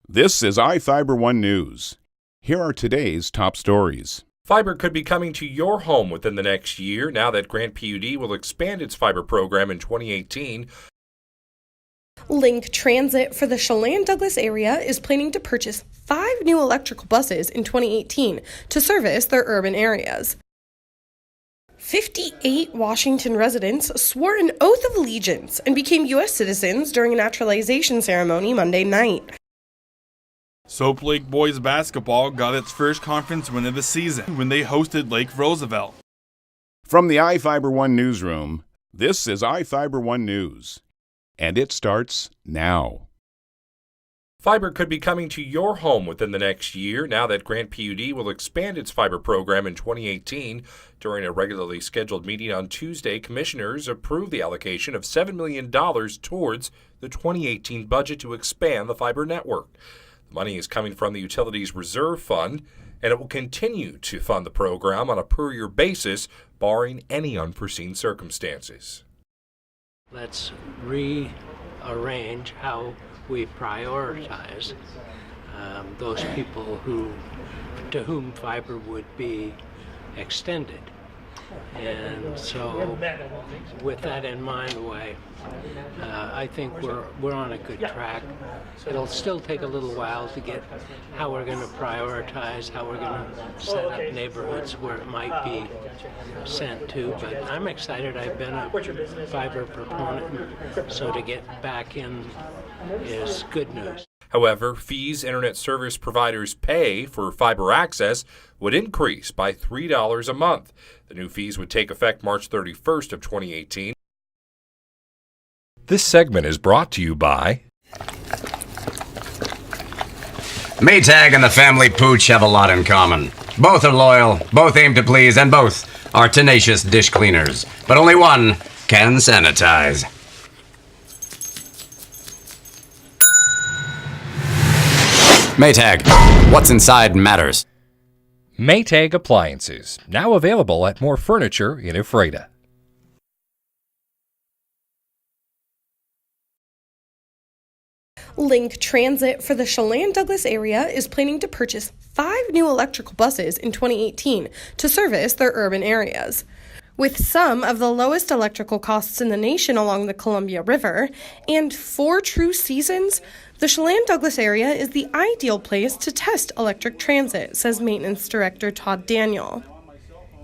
This is iFIBER 1 News. Here are today's top stories. Fiber could be coming to your home within the next year now that Grant PUD will expand its fiber program in 2018. Link Transit for the Chelan-Douglas area is planning to purchase 5 new electrical buses in 2018 to service their urban areas. 58 Washington residents swore an oath of allegiance and became U.S. citizens during a naturalization ceremony Monday night. Soap Lake boys basketball got its first conference win of the season when they hosted Lake Roosevelt. From the iFIBER 1 newsroom, this is iFIBER 1 News. And it starts now. Fiber could be coming to your home within the next year now that Grant PUD will expand its fiber program in 2018. During a regularly scheduled meeting on Tuesday, commissioners approved the allocation of $7 million towards the 2018 budget to expand the fiber network. The money is coming from the utilities reserve fund, and it will continue to fund the program on a per-year basis, barring any unforeseen circumstances. Let's rearrange how we prioritize those people to whom fiber would be extended. And so with that in mind, I think we're on a good track. It'll still take a little while to get how we're going to prioritize, how we're going to set up neighborhoods where it might be sent to, but I'm excited. I've been a fiber proponent, so to get back in is good news. However, fees internet service providers pay for fiber access would increase by $3 a month. The new fees would take effect March 31st of 2018. This segment is brought to you by Maytag and the family Pooch have a lot in common. Both are loyal, both aim to please, and both are tenacious dish cleaners. But only one can sanitize. Maytag, what's inside matters. Maytag Appliances, now available at more furniture in Ephrata. Link Transit for the Chelan-Douglas area is planning to purchase 5 new electrical buses in 2018 to service their urban areas. With some of the lowest electrical costs in the nation along the Columbia River and 4 true seasons, the Chelan-Douglas area is the ideal place to test electric transit, says Maintenance Director Todd Daniel.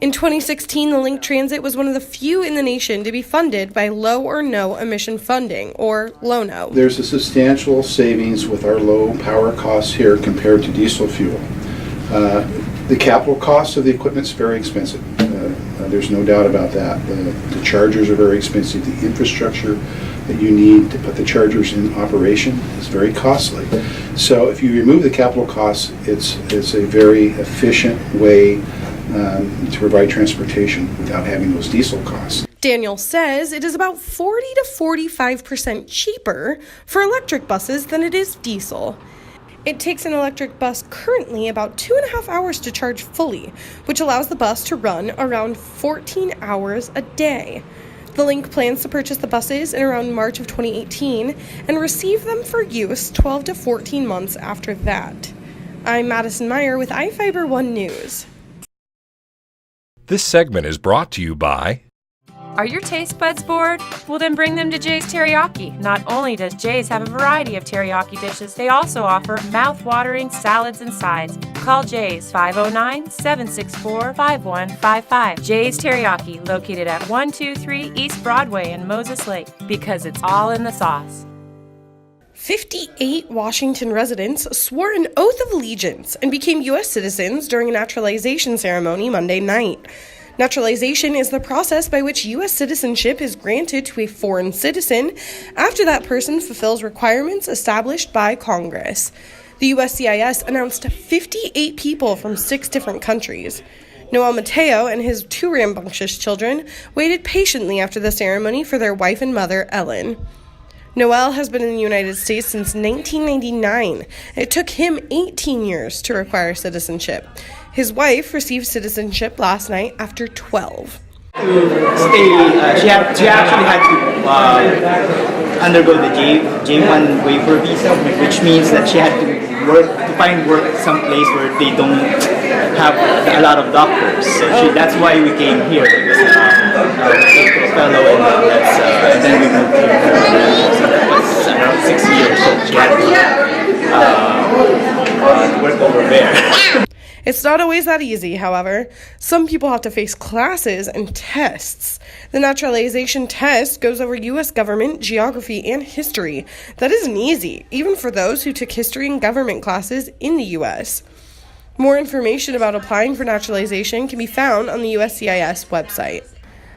In 2016, the Link Transit was one of the few in the nation to be funded by low or no emission funding, or LONO. There's a substantial savings with our low power costs here compared to diesel fuel. The capital cost of the equipment is very expensive. There's no doubt about that. The chargers are very expensive. The infrastructure that you need to put the chargers in operation is very costly. So if you remove the capital costs, it's a very efficient way to provide transportation without having those diesel costs. Daniel says it is about 40 to 45% cheaper for electric buses than it is diesel. It takes an electric bus currently about 2.5 hours to charge fully, which allows the bus to run around 14 hours a day. The Link plans to purchase the buses in around March of 2018 and receive them for use 12 to 14 months after that. I'm Madison Meyer with iFIBER 1 News. This segment is brought to you by Are your taste buds bored? Well, then bring them to Jay's Teriyaki. Not only does Jay's have a variety of teriyaki dishes, they also offer mouth-watering salads and sides. Call Jay's 509-764-5155. Jay's Teriyaki, located at 123 East Broadway in Moses Lake, because it's all in the sauce. 58 Washington residents swore an oath of allegiance and became U.S. citizens during a naturalization ceremony Monday night. Naturalization is the process by which U.S. citizenship is granted to a foreign citizen after that person fulfills requirements established by Congress. The USCIS announced 58 people from 6 different countries. Noel Mateo and his 2 rambunctious children waited patiently after the ceremony for their wife and mother, Ellen. Noel has been in the United States since 1999. It took him 18 years to acquire citizenship. His wife received citizenship last night after 12. She actually had to undergo the J1 waiver visa, which means that she had to find work someplace where they don't have a lot of doctors. So that's why we came here. Because fellow and then we moved here. So that was around 6 years. So she had to work over there. It's not always that easy, however. Some people have to face classes and tests. The naturalization test goes over U.S. government, geography, and history. That isn't easy, even for those who took history and government classes in the U.S. More information about applying for naturalization can be found on the USCIS website.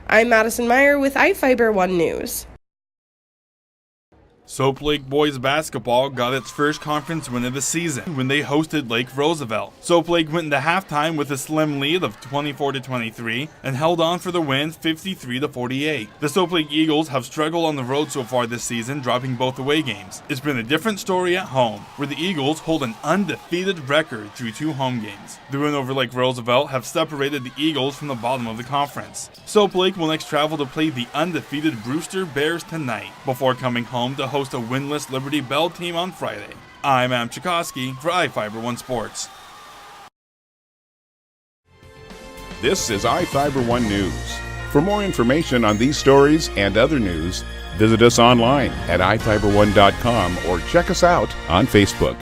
I'm Madison Meyer with iFIBER 1 News. Soap Lake boys basketball got its first conference win of the season when they hosted Lake Roosevelt. Soap Lake went into halftime with a slim lead of 24-23 and held on for the win 53-48. The Soap Lake Eagles have struggled on the road so far this season, dropping both away games. It's been a different story at home, where the Eagles hold an undefeated record through 2 home games. The win over Lake Roosevelt have separated the Eagles from the bottom of the conference. Soap Lake will next travel to play the undefeated Brewster Bears tonight, before coming home to host a winless Liberty Bell team on Friday. I'm Am Chikoski for iFIBER 1 Sports. This is iFIBER 1 News. For more information on these stories and other news, visit us online at iFiber1.com or check us out on Facebook.